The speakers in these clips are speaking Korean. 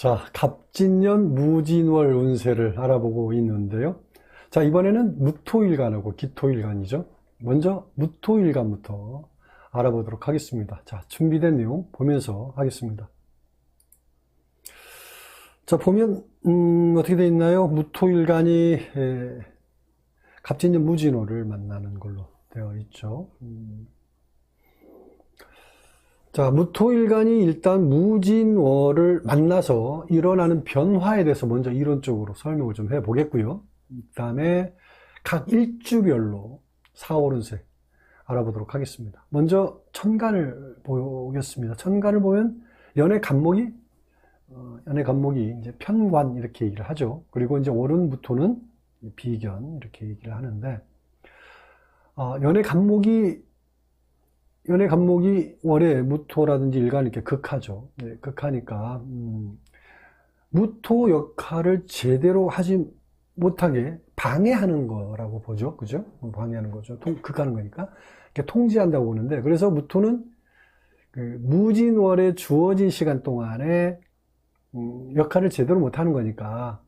자, 갑진년 무진월 운세를 알아보고 있는데요. 자, 이번에는 무토일간하고 기토일간이죠. 먼저 무토일간부터 알아보도록 하겠습니다. 자, 준비된 내용 보면서 하겠습니다. 자, 보면 어떻게 되어 있나요? 무토일간이 갑진년 무진월을 만나는 걸로 되어 있죠. 자, 무토일간이 일단 무진월을 만나서 일어나는 변화에 대해서 먼저 이론적으로 설명을 좀 해보겠고요. 그 다음에 각 일주별로 4월 운세 알아보도록 하겠습니다. 먼저 천간을 보겠습니다. 천간을 보면 연의 간목이 이제 편관 이렇게 얘기를 하죠. 그리고 이제 월은 무토는 비견 이렇게 얘기를 하는데, 연의 간목이 월에 무토라든지 일간 이렇게 극하죠. 네, 극하니까 무토 역할을 제대로 하지 못하게 방해하는 거라고 보죠. 그죠? 방해하는 거죠. 극하는 거니까 이렇게 통제한다고 보는데, 그래서 무토는 그 무진월에 주어진 시간 동안에 역할을 제대로 못하는 거니까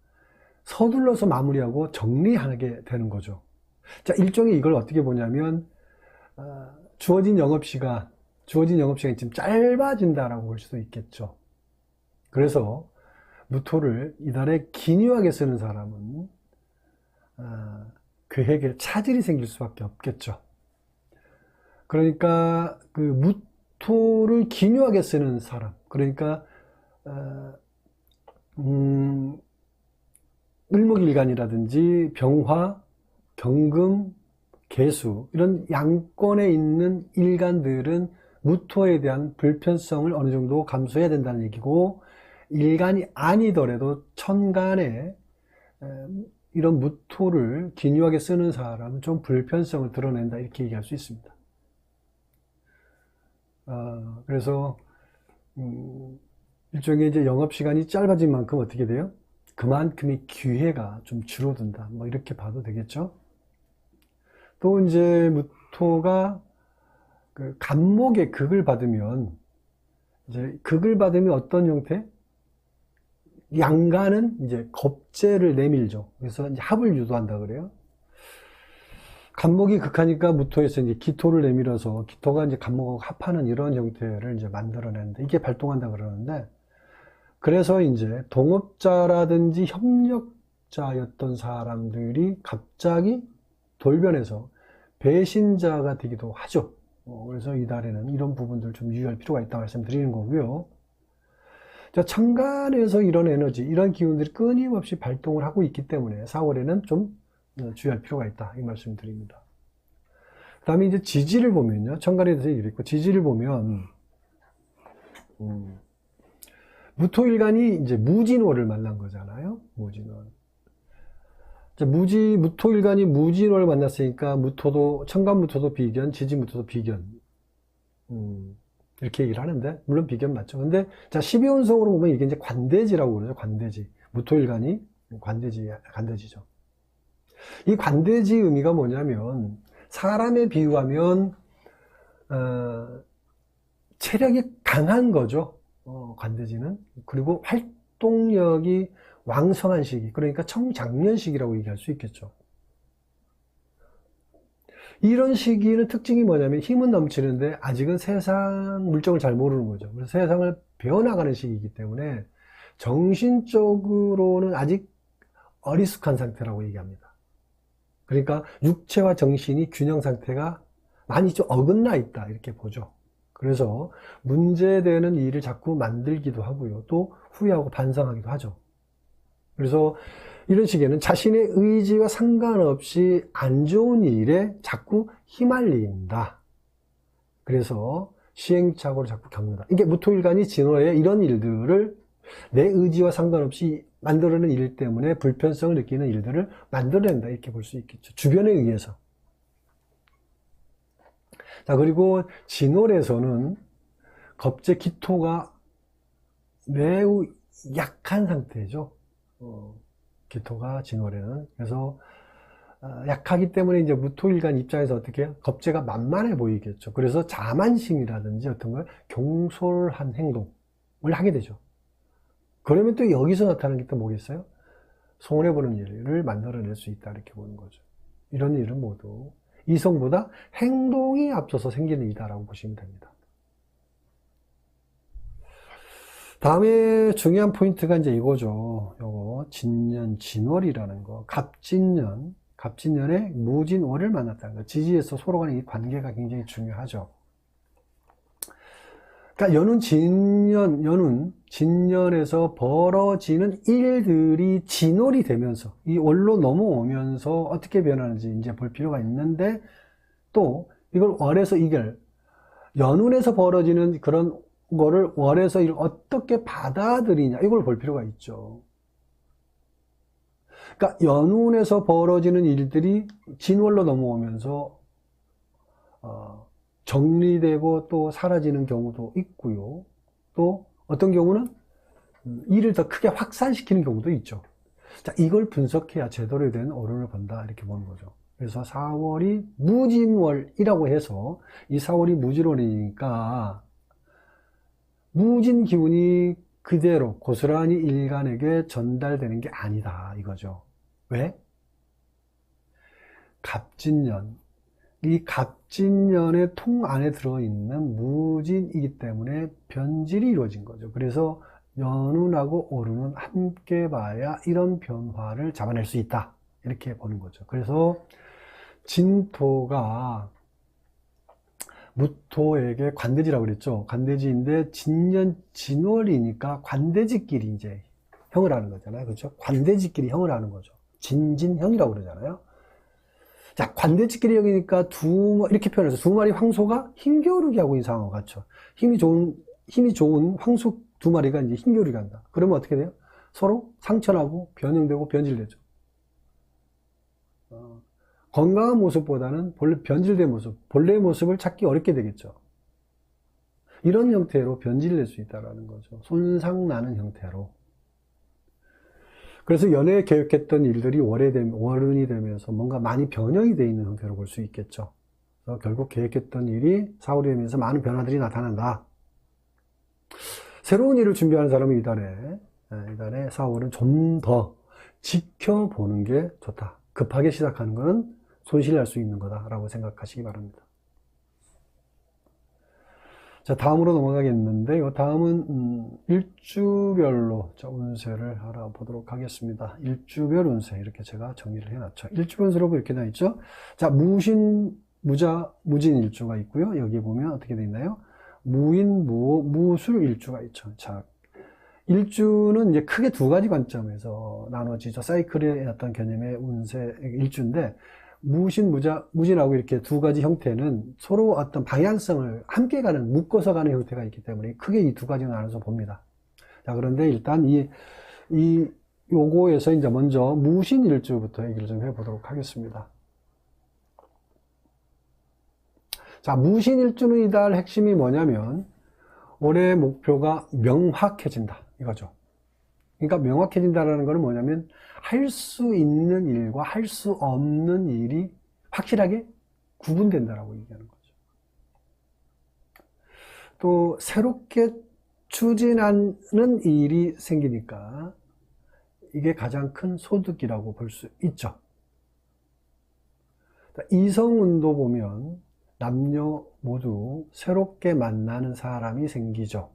서둘러서 마무리하고 정리하게 되는 거죠. 자, 일종의 이걸 어떻게 보냐면 주어진 영업시간이 좀 짧아진다라고 볼 수도 있겠죠. 그래서 무토를 이달에 기묘하게 쓰는 사람은 그에게 차질이 생길 수밖에 없겠죠. 그러니까 그 무토를 기묘하게 쓰는 사람, 그러니까 을목일간이라든지 병화, 경금, 개수 이런 양권에 있는 일간들은 무토에 대한 불편성을 어느 정도 감수해야 된다는 얘기고, 일간이 아니더라도 천간에 이런 무토를 기묘하게 쓰는 사람은 좀 불편성을 드러낸다 이렇게 얘기할 수 있습니다. 그래서 일종의 이제 영업시간이 짧아진 만큼 어떻게 돼요? 그만큼의 기회가 좀 줄어든다 뭐 이렇게 봐도 되겠죠. 또 이제 무토가 그 간목의 극을 받으면, 이제 극을 받으면 어떤 형태? 양간은 이제 겁재를 내밀죠. 그래서 이제 합을 유도한다 그래요. 간목이 극하니까 무토에서 이제 기토를 내밀어서 기토가 이제 간목하고 합하는 이런 형태를 이제 만들어내는데, 이게 발동한다 그러는데, 그래서 이제 동업자라든지 협력자였던 사람들이 갑자기 돌변해서 배신자가 되기도 하죠. 그래서 이달에는 이런 부분들 좀 유의할 필요가 있다고 말씀드리는 거고요. 자, 천간에서 이런 에너지, 이런 기운들이 끊임없이 발동을 하고 있기 때문에 4월에는 좀 주의할 필요가 있다 이 말씀드립니다. 그 다음에 이제 지지를 보면요, 천간에 대해서 얘기를 했고, 지지를 보면 무토일간이 이제 무진월을 만난 거잖아요. 무진월. 무토일간이 무진월을 만났으니까 천간 무토도 비견, 지지 무토도 비견. 이렇게 얘기를 하는데, 물론 비견 맞죠. 근데, 자, 12운성으로 보면 이게 이제 관대지라고 그러죠. 관대지. 무토일간이 관대지죠. 이 관대지 의미가 뭐냐면, 사람에 비유하면, 체력이 강한 거죠. 관대지는. 그리고 활동력이 왕성한 시기, 그러니까 청장년 시기라고 얘기할 수 있겠죠. 이런 시기는 특징이 뭐냐면 힘은 넘치는데 아직은 세상 물정을 잘 모르는 거죠. 그래서 세상을 배워나가는 시기이기 때문에 정신적으로는 아직 어리숙한 상태라고 얘기합니다. 그러니까 육체와 정신이 균형 상태가 많이 좀 어긋나 있다 이렇게 보죠. 그래서 문제되는 일을 자꾸 만들기도 하고요. 또 후회하고 반성하기도 하죠. 그래서 이런 시기에는 자신의 의지와 상관없이 안 좋은 일에 자꾸 휘말린다. 그래서 시행착오를 자꾸 겪는다. 이게 무토일간이 진월에 이런 일들을 내 의지와 상관없이 만들어낸 일 때문에 불편성을 느끼는 일들을 만들어낸다 이렇게 볼 수 있겠죠. 주변에 의해서. 자, 그리고 진월에서는 겁재 기토가 매우 약한 상태죠. 기토가 진월에는. 그래서 약하기 때문에 이제 무토일간 입장에서 어떻게 해요? 겁재가 만만해 보이겠죠. 그래서 자만심이라든지 어떤 걸 경솔한 행동을 하게 되죠. 그러면 또 여기서 나타나는 게 또 뭐겠어요? 손해보는 일을 만들어낼 수 있다 이렇게 보는 거죠. 이런 일은 모두 이성보다 행동이 앞서서 생기는 일이다라고 보시면 됩니다. 다음에 중요한 포인트가 이제 이거죠. 요거 진년, 진월이라는 거. 갑진년에 무진월을 만났다는 거. 지지에서 서로 간의 이 관계가 굉장히 중요하죠. 그러니까 연운 진년에서 벌어지는 일들이 진월이 되면서 이 월로 넘어오면서 어떻게 변하는지 이제 볼 필요가 있는데, 또 이걸 월에서 연운에서 벌어지는 그런 거를 월에서 이걸 어떻게 받아들이냐 이걸 볼 필요가 있죠. 그러니까 연운에서 벌어지는 일들이 진월로 넘어오면서 정리되고 또 사라지는 경우도 있고요. 또 어떤 경우는 일을 더 크게 확산시키는 경우도 있죠. 자, 이걸 분석해야 제대로 된 어른을 본다 이렇게 보는 거죠. 그래서 4월이 무진월이라고 해서 이 4월이 무진월이니까 무진 기운이 그대로 고스란히 일간에게 전달되는 게 아니다 이거죠. 왜? 갑진년, 이 갑진년의 통 안에 들어있는 무진이기 때문에 변질이 이루어진 거죠. 그래서 연운하고 오르는 함께 봐야 이런 변화를 잡아낼 수 있다 이렇게 보는 거죠. 그래서 진토가 무토에게 관대지라고 그랬죠. 관대지인데 진년 진월이니까 관대지끼리 이제 형을 하는 거잖아요. 그렇죠? 관대지끼리 형을 하는 거죠. 진진형이라고 그러잖아요. 자, 관대지끼리 형이니까 이렇게 표현해서 두 마리 황소가 힘겨루기 하고 있는 상황 같죠. 힘이 좋은 황소 두 마리가 이제 힘겨루기 한다. 그러면 어떻게 돼요? 서로 상처나고 변형되고 변질되죠. 건강한 모습보다는 변질된 모습, 본래의 모습을 찾기 어렵게 되겠죠. 이런 형태로 변질될 수 있다는 거죠. 손상나는 형태로. 그래서 연애에 계획했던 일들이 월운이 되면서 뭔가 많이 변형이 되어 있는 형태로 볼 수 있겠죠. 그래서 결국 계획했던 일이 4월이 되면서 많은 변화들이 나타난다. 새로운 일을 준비하는 사람은 이달에 4월은 좀 더 지켜보는 게 좋다. 급하게 시작하는 것은 손실이 날 수 있는 거다라고 생각하시기 바랍니다. 자, 다음으로 넘어가겠는데, 이 다음은 일주별로 운세를 알아보도록 하겠습니다. 일주별 운세 이렇게 제가 정리를 해놨죠. 일주별 운세로 이렇게 되어 있죠. 자, 무신, 무자, 무진 일주가 있고요. 여기 보면 어떻게 되어 있나요? 무인, 무호, 무술 일주가 있죠. 자, 일주는 이제 크게 두 가지 관점에서 나눠지죠. 사이클의 어떤 개념의 운세 일주인데, 무신, 무자, 무진하고 이렇게 두 가지 형태는 서로 어떤 방향성을 함께 가는, 묶어서 가는 형태가 있기 때문에 크게 이 두 가지로 나눠서 봅니다. 자, 그런데 일단 요거에서 이제 먼저 무신 일주부터 얘기를 좀 해보도록 하겠습니다. 자, 무신 일주는 이달 핵심이 뭐냐면, 올해 목표가 명확해진다. 이거죠. 그러니까 명확해진다는 것은 뭐냐면 할 수 있는 일과 할 수 없는 일이 확실하게 구분된다라고 얘기하는 거죠. 또 새롭게 추진하는 일이 생기니까 이게 가장 큰 소득이라고 볼 수 있죠. 이성운도 보면 남녀 모두 새롭게 만나는 사람이 생기죠.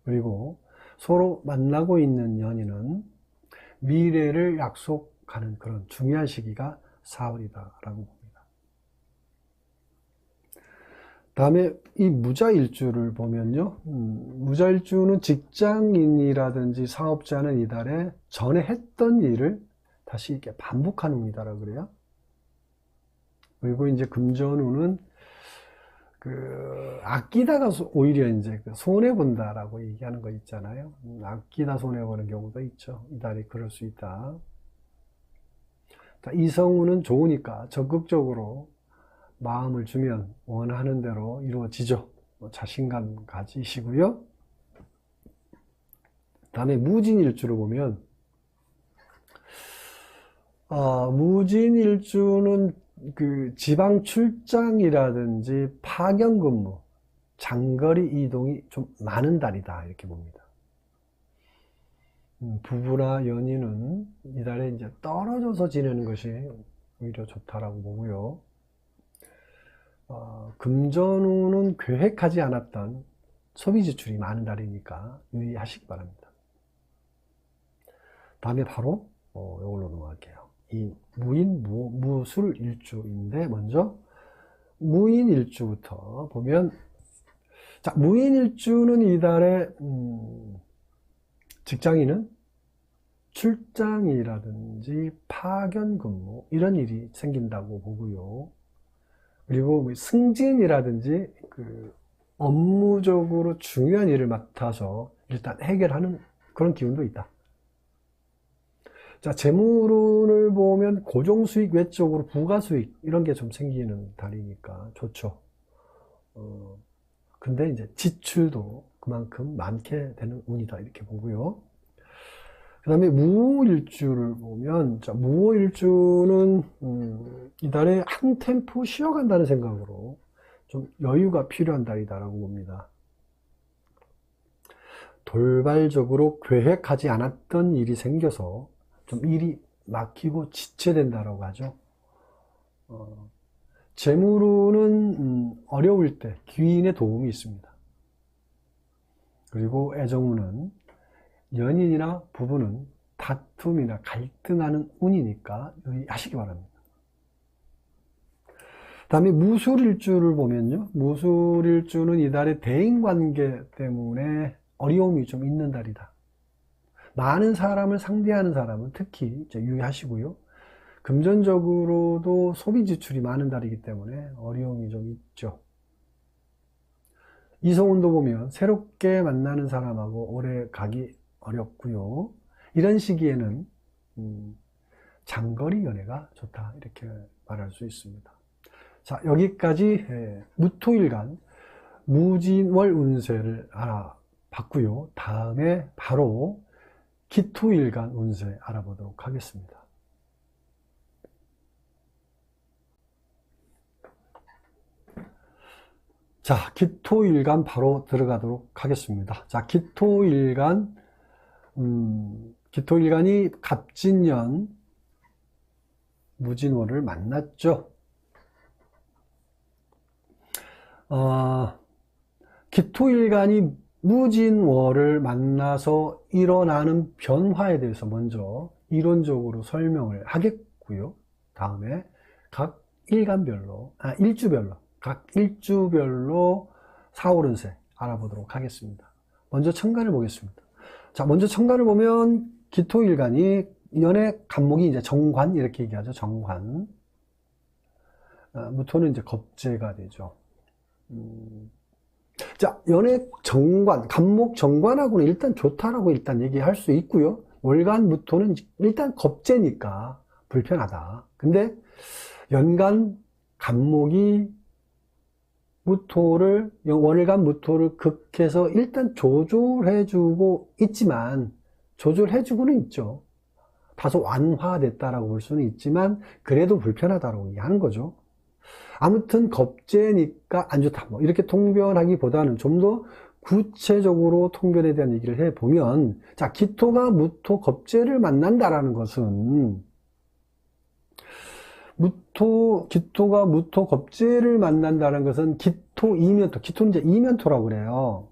그리고 서로 만나고 있는 연인은 미래를 약속하는 그런 중요한 시기가 4월이다라고 봅니다. 다음에 이 무자일주를 보면요. 무자일주는 직장인이라든지 사업자는 이달에 전에 했던 일을 다시 이렇게 반복하는 운이다라고 그래요. 그리고 이제 금전운은 아끼다가 오히려 이제 손해본다라고 얘기하는 거 있잖아요. 아끼다 손해보는 경우도 있죠. 이달이 그럴 수 있다. 이성운은 좋으니까 적극적으로 마음을 주면 원하는 대로 이루어지죠. 자신감 가지시고요. 다음에 무진일주를 보면, 무진일주는 지방 출장이라든지 파견 근무, 장거리 이동이 좀 많은 달이다 이렇게 봅니다. 부부나 연인은 이달에 이제 떨어져서 지내는 것이 오히려 좋다라고 보고요. 금전운은 계획하지 않았던 소비 지출이 많은 달이니까 유의하시기 바랍니다. 다음에 바로 이걸로 넘어갈게요. 이 무인 무술 일주인데 먼저 무인 일주부터 보면, 자, 무인 일주는 이달에 직장인은 출장이라든지 파견 근무 이런 일이 생긴다고 보고요. 그리고 승진이라든지 업무적으로 중요한 일을 맡아서 일단 해결하는 그런 기운도 있다. 자, 재물운을 보면 고정수익 외적으로 부가수익 이런 게 좀 생기는 달이니까 좋죠. 근데 이제 지출도 그만큼 많게 되는 운이다 이렇게 보고요. 그 다음에 무호일주를 보면, 자, 무호일주는 이달에 한 템포 쉬어간다는 생각으로 좀 여유가 필요한 달이다라고 봅니다. 돌발적으로 계획하지 않았던 일이 생겨서 좀 일이 막히고 지체된다라고 하죠. 재물운은 어려울 때 귀인의 도움이 있습니다. 그리고 애정운은 연인이나 부부는 다툼이나 갈등하는 운이니까 유의하시기 바랍니다. 다음에 무술일주를 보면요, 무술일주는 이달에 대인관계 때문에 어려움이 좀 있는 달이다. 많은 사람을 상대하는 사람은 특히 이제 유의하시고요. 금전적으로도 소비 지출이 많은 달이기 때문에 어려움이 좀 있죠. 이성운도 보면 새롭게 만나는 사람하고 오래 가기 어렵고요. 이런 시기에는 장거리 연애가 좋다 이렇게 말할 수 있습니다. 자, 여기까지 무토일간 무진월 운세를 알아봤고요. 다음에 바로 기토일간 운세 알아보도록 하겠습니다. 자, 기토일간 바로 들어가도록 하겠습니다. 자, 기토일간이 갑진년 무진월을 만났죠. 기토일간이 무진월을 만나서 일어나는 변화에 대해서 먼저 이론적으로 설명을 하겠고요. 다음에 각 일간별로, 각 일주별로 4월 운세 알아보도록 하겠습니다. 먼저 천간을 보겠습니다. 자, 먼저 천간을 보면 기토일간이 연의 간목이 이제 정관 이렇게 얘기하죠. 정관. 무토는 이제 겁재가 되죠. 자, 연의 정관, 간목 정관하고는 일단 좋다라고 일단 얘기할 수 있고요. 월간 무토는 일단 겁재니까 불편하다. 근데 연간 간목이 월간 무토를 극해서 일단 조절해주고 있지만, 조절해주고는 있죠. 다소 완화됐다라고 볼 수는 있지만, 그래도 불편하다라고 얘기하는 거죠. 아무튼 겁재니까 안 좋다. 뭐 이렇게 통변하기보다는 좀 더 구체적으로 통변에 대한 얘기를 해보면, 자, 기토가 무토 겁재를 만난다라는 것은, 기토가 무토 겁재를 만난다는 것은 기토 이면토, 기토는 이제 이면토라고 그래요.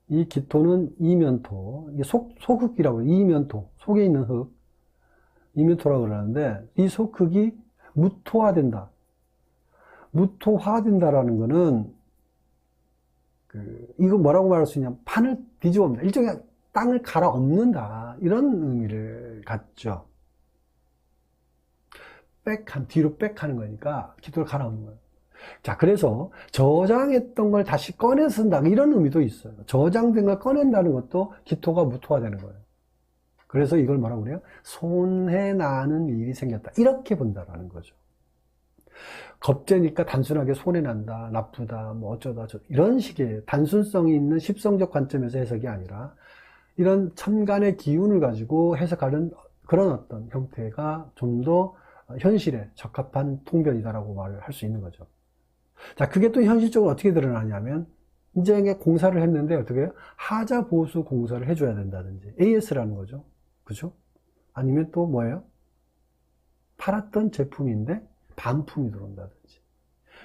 이 기토는 이면토, 이게 속흙이라고 해요. 이면토, 속에 있는 흙, 이면토라고 그러는데, 이 속흙이 무토화된다. 무토화된다라는 거는, 이거 뭐라고 말할 수 있냐면, 판을 뒤집어엎는다. 일종의 땅을 갈아엎는다. 이런 의미를 갖죠. 뒤로 백하는 거니까 기토를 갈아엎는 거예요. 자, 그래서 저장했던 걸 다시 꺼내 쓴다. 이런 의미도 있어요. 저장된 걸 꺼낸다는 것도 기토가 무토화되는 거예요. 그래서 이걸 뭐라고 그래요? 손해 나는 일이 생겼다. 이렇게 본다라는 거죠. 겁재니까 단순하게 손해 난다, 나쁘다, 뭐 어쩌다, 이런 식의 단순성이 있는 십성적 관점에서 해석이 아니라 이런 천간의 기운을 가지고 해석하는 그런 어떤 형태가 좀 더 현실에 적합한 통변이다라고 말을 할 수 있는 거죠. 자, 그게 또 현실적으로 어떻게 드러나냐면, 이제 공사를 했는데 어떻게 해요? 하자 보수 공사를 해줘야 된다든지 AS라는 거죠. 그죠? 아니면 또 뭐예요? 팔았던 제품인데 반품이 들어온다든지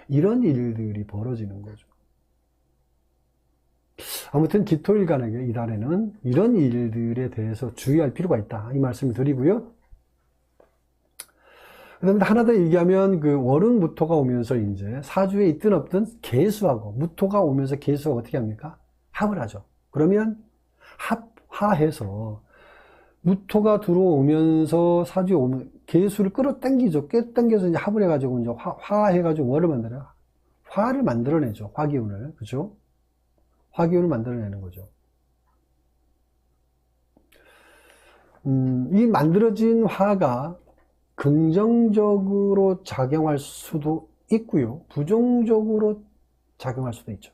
이런 일들이 벌어지는 거죠. 아무튼 기토일간에게 이달에는 이런 일들에 대해서 주의할 필요가 있다, 이 말씀을 드리고요. 그다음에 하나 더 얘기하면 그 월은 무토가 오면서 이제 사주에 있든 없든 계수하고, 무토가 오면서 계수하고 어떻게 합니까? 합을 하죠. 그러면 합화해서 무토가 들어오면서 사주에 오면 계수를 끌어당기죠. 끌어당겨서 이제 합을 해가지고 이제 화해가지고 월을 만들어요. 화를 만들어내죠. 화기운을. 그죠? 화기운을 만들어내는 거죠. 이 만들어진 화가 긍정적으로 작용할 수도 있고요. 부정적으로 작용할 수도 있죠.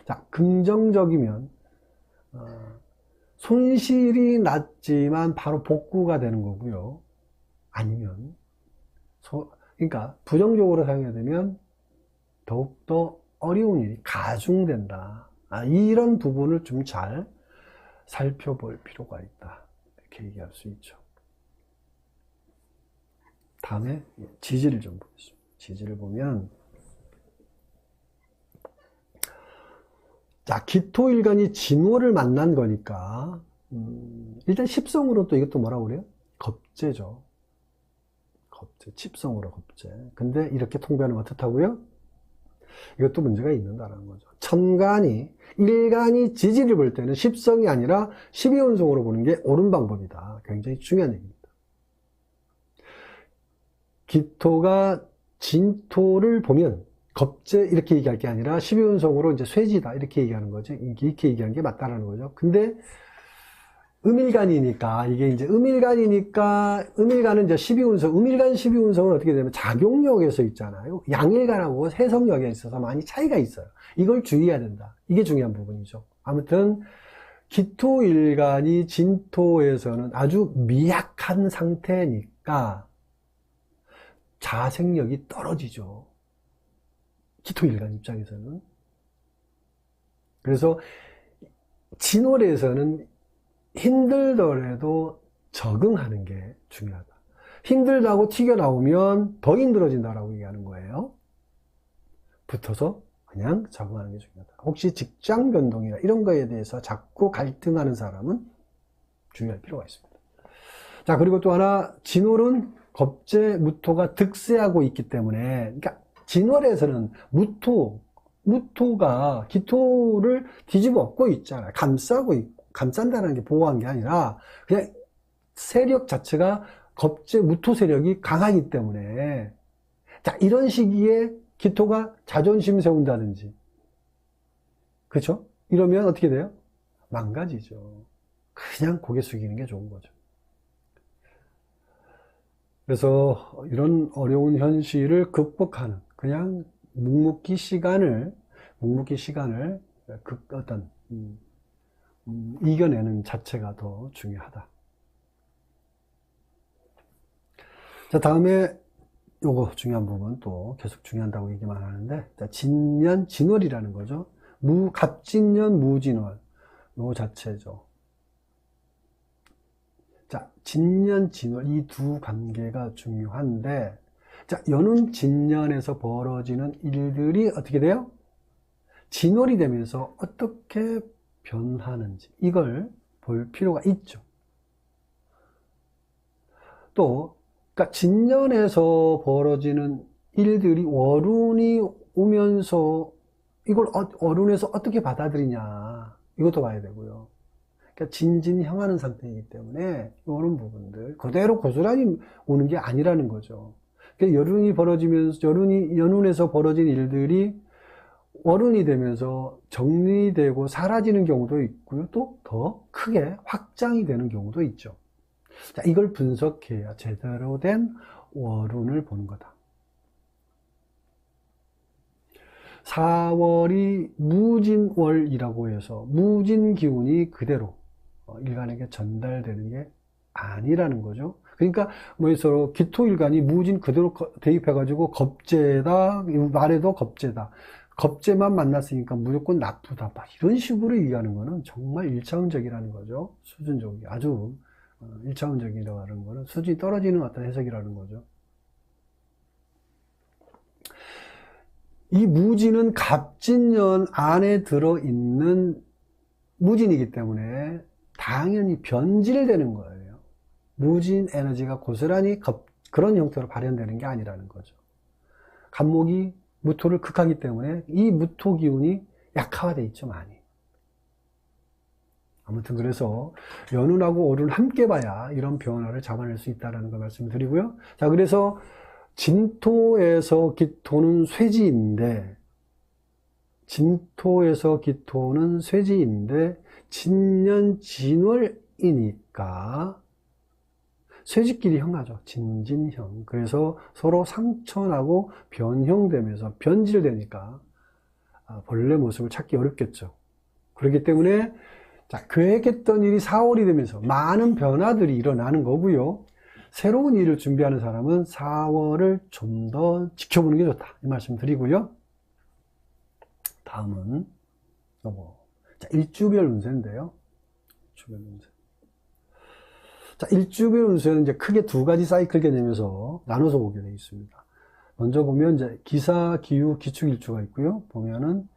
자, 긍정적이면 손실이 났지만 바로 복구가 되는 거고요. 아니면 그러니까 부정적으로 사용해야 되면 더욱더 어려운 일이 가중된다. 이런 부분을 좀 잘 살펴볼 필요가 있다, 이렇게 얘기할 수 있죠. 다음에 지지를 좀 보겠습니다. 지지를 보면, 자, 기토일간이 진월을 만난 거니까 일단 십성으로 또 이것도 뭐라고 그래요? 겁재죠. 겁재, 칩성으로 겁재. 근데 이렇게 통배하는 건 어떻다고요? 이것도 문제가 있는다라는 거죠. 천간이, 일간이 지지를 볼 때는 십성이 아니라 12운성으로 보는 게 옳은 방법이다. 굉장히 중요한 얘기입니다. 기토가 진토를 보면 겁재 이렇게 얘기할 게 아니라 12운성으로 이제 쇠지다 이렇게 얘기하는 거죠. 이렇게 얘기하는 게 맞다라는 거죠. 근데 음일간이니까, 이게 이제 음일간은 이제 12운성, 음일간 12운성은 어떻게 되면 작용력에서 있잖아요. 양일간하고 해석력에 있어서 많이 차이가 있어요. 이걸 주의해야 된다. 이게 중요한 부분이죠. 아무튼 기토일간이 진토에서는 아주 미약한 상태니까 자생력이 떨어지죠. 기토일간 입장에서는. 그래서 진월에서는 힘들더라도 적응하는 게 중요하다. 힘들다고 튀겨나오면 더 힘들어진다라고 얘기하는 거예요. 붙어서 그냥 적응하는 게 중요하다. 혹시 직장 변동이나 이런 거에 대해서 자꾸 갈등하는 사람은 주의할 필요가 있습니다. 자, 그리고 또 하나, 진월은 겁재, 무토가 득세하고 있기 때문에, 그러니까 진월에서는 무토가 기토를 뒤집어 엎고 있잖아요. 감싸고 있고, 감싼다는 게 보호한 게 아니라 그냥 세력 자체가 겁재, 무토 세력이 강하기 때문에, 자, 이런 시기에 기토가 자존심 세운다든지, 그렇죠? 이러면 어떻게 돼요? 망가지죠. 그냥 고개 숙이는 게 좋은 거죠. 그래서 이런 어려운 현실을 극복하는, 그냥 묵묵히 시간을 이겨내는 자체가 더 중요하다. 자, 다음에 요거 중요한 부분, 또 계속 중요하다고 얘기만 하는데, 자, 진년, 진월이라는 거죠. 갑진년, 무진월, 요 자체죠. 자, 진년, 진월, 이 두 관계가 중요한데, 자, 연운 진년에서 벌어지는 일들이 어떻게 돼요? 진월이 되면서 어떻게 변하는지, 이걸 볼 필요가 있죠. 또, 그러니까 진년에서 벌어지는 일들이 월운이 오면서 이걸 월운에서 어떻게 받아들이냐, 이것도 봐야 되고요. 그러니까 진진형하는 상태이기 때문에 이런 부분들 그대로 고스란히 오는 게 아니라는 거죠. 그러니까 연운에서 벌어진 일들이 월운이 되면서 정리되고 사라지는 경우도 있고요. 또 더 크게 확장이 되는 경우도 있죠. 자, 이걸 분석해야 제대로 된 월운을 보는 거다. 4월이 무진월이라고 해서 무진 기운이 그대로 일간에게 전달되는 게 아니라는 거죠. 그러니까 뭐해서 기토일간이 무진 그대로 대입해가지고 겁재다, 말에도 겁재다. 겁재만 만났으니까 무조건 나쁘다. 막 이런 식으로 얘기하는 거는 정말 일차원적이라는 거죠. 수준적이 아주 일차원적이라는 거는 수준이 떨어지는 어떤 해석이라는 거죠. 이 무진은 갑진년 안에 들어있는 무진이기 때문에 당연히 변질되는 거예요. 무진 에너지가 고스란히 그런 형태로 발현되는 게 아니라는 거죠. 갑목이 무토를 극하기 때문에 이 무토 기운이 약화되어 있죠, 많이. 아무튼 그래서 연운하고 오른을 함께 봐야 이런 변화를 잡아낼 수 있다는 걸 말씀을 드리고요. 자, 그래서 진토에서 기토는 쇠지인데, 진년 진월이니까 쇠지끼리 형하죠. 진진형. 그래서 서로 상처나고 변형되면서 변질되니까 본래 모습을 찾기 어렵겠죠. 그렇기 때문에 자, 계획했던 일이 4월이 되면서 많은 변화들이 일어나는 거고요. 새로운 일을 준비하는 사람은 4월을 좀 더 지켜보는 게 좋다. 이 말씀 드리고요. 다음은 자, 일주별 운세인데요. 일주별 운세. 자, 일주별 운세는 이제 크게 두 가지 사이클 개념에서 나눠서 보게 되어 있습니다. 먼저 보면 이제 기사, 기유, 기축일주가 있고요. 보면은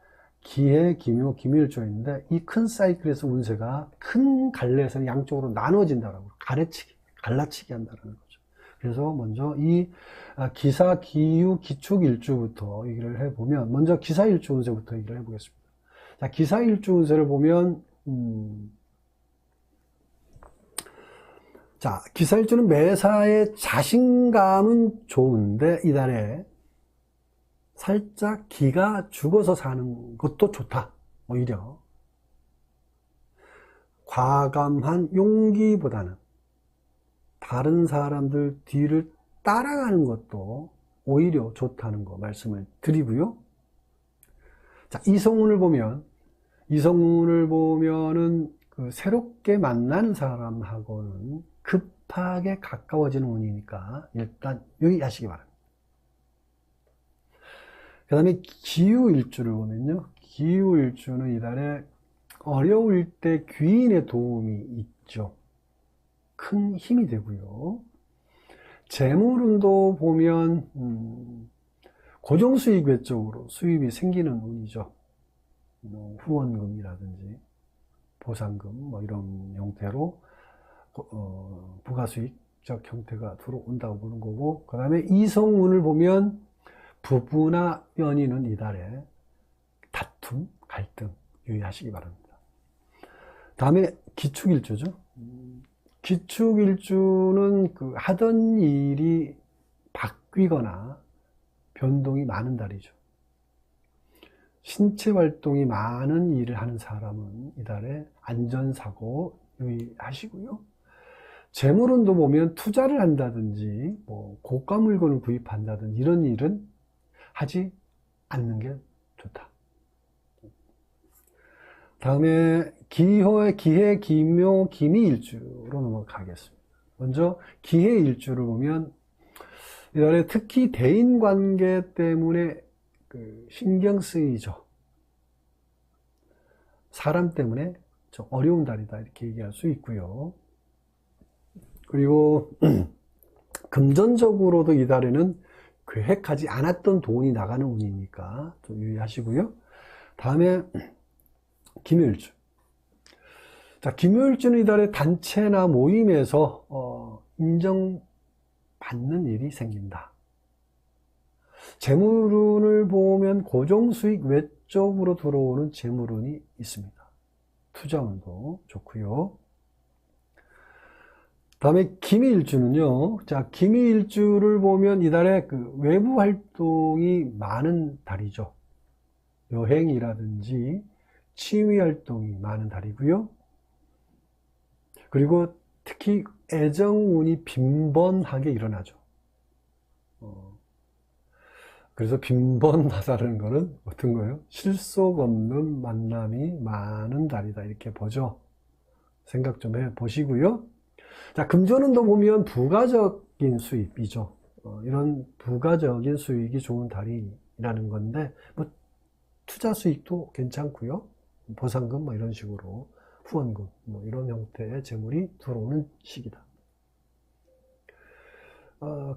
기해, 기묘, 기묘일주가 있는데 이 큰 사이클에서 운세가 큰 갈래에서는 양쪽으로 나눠진다라고 갈라치기 한다는 거죠. 그래서 먼저 이 기사, 기유, 기축일주부터 얘기를 해보면 먼저 기사일주 운세부터 얘기를 해보겠습니다. 자, 기사일주 운세를 보면 자, 기사일주는 매사에 자신감은 좋은데 이달에 살짝 기가 죽어서 사는 것도 좋다. 오히려 과감한 용기보다는 다른 사람들 뒤를 따라가는 것도 오히려 좋다는 거 말씀을 드리고요. 자, 이성운을 보면은 그 새롭게 만나는 사람하고는 급하게 가까워지는 운이니까 일단 유의하시기 바랍니다. 그 다음에 기후일주를 보면요. 기후일주는 이달에 어려울 때 귀인의 도움이 있죠. 큰 힘이 되고요. 재물운도 보면 고정수익 외적으로 수입이 생기는 운이죠. 후원금이라든지 보상금 이런 형태로 부가수익적 형태가 들어온다고 보는 거고, 그 다음에 이성운을 보면 부부나 연인은 이달에 다툼, 갈등 유의하시기 바랍니다. 다음에 기축일주죠. 기축일주는 그 하던 일이 바뀌거나 변동이 많은 달이죠. 신체 활동이 많은 일을 하는 사람은 이달에 안전사고 유의하시고요. 재물운도 보면 투자를 한다든지 고가 물건을 구입한다든지 이런 일은 하지 않는 게 좋다. 다음에 기해, 기묘, 기미일주로 넘어가겠습니다. 먼저 기해일주를 보면 이달에 특히 대인관계 때문에 신경 쓰이죠. 사람 때문에 좀 어려운 달이다 이렇게 얘기할 수 있고요. 그리고 금전적으로도 이달에는 계획하지 않았던 돈이 나가는 운이니까 좀 유의하시고요. 다음에 기묘일주. 자, 기묘일주는 이달에 단체나 모임에서 인정받는 일이 생긴다. 재물운을 보면 고정수익 외적으로 들어오는 재물운이 있습니다. 투자운도 좋고요. 다음에 기미일주는요. 자, 기미일주를 보면 이달에 그 외부 활동이 많은 달이죠. 여행이라든지 취미 활동이 많은 달이고요. 그리고 특히 애정운이 빈번하게 일어나죠. 그래서 빈번하다는 거는 어떤 거예요? 실속 없는 만남이 많은 달이다 이렇게 보죠. 생각 좀 해보시고요. 자, 금전운도 보면 부가적인 수입이죠. 이런 부가적인 수익이 좋은 달이라는 건데 투자 수익도 괜찮고요. 보상금 뭐 이런 식으로 후원금 뭐 이런 형태의 재물이 들어오는 시기다.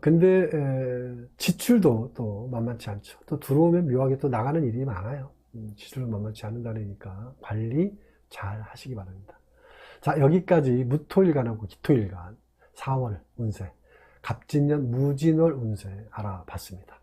근데 지출도 또 만만치 않죠. 또 들어오면 묘하게 또 나가는 일이 많아요. 지출은 만만치 않는다니까 관리 잘 하시기 바랍니다. 자, 여기까지 무토일간하고 기토일간 4월 운세, 갑진년 무진월 운세 알아봤습니다.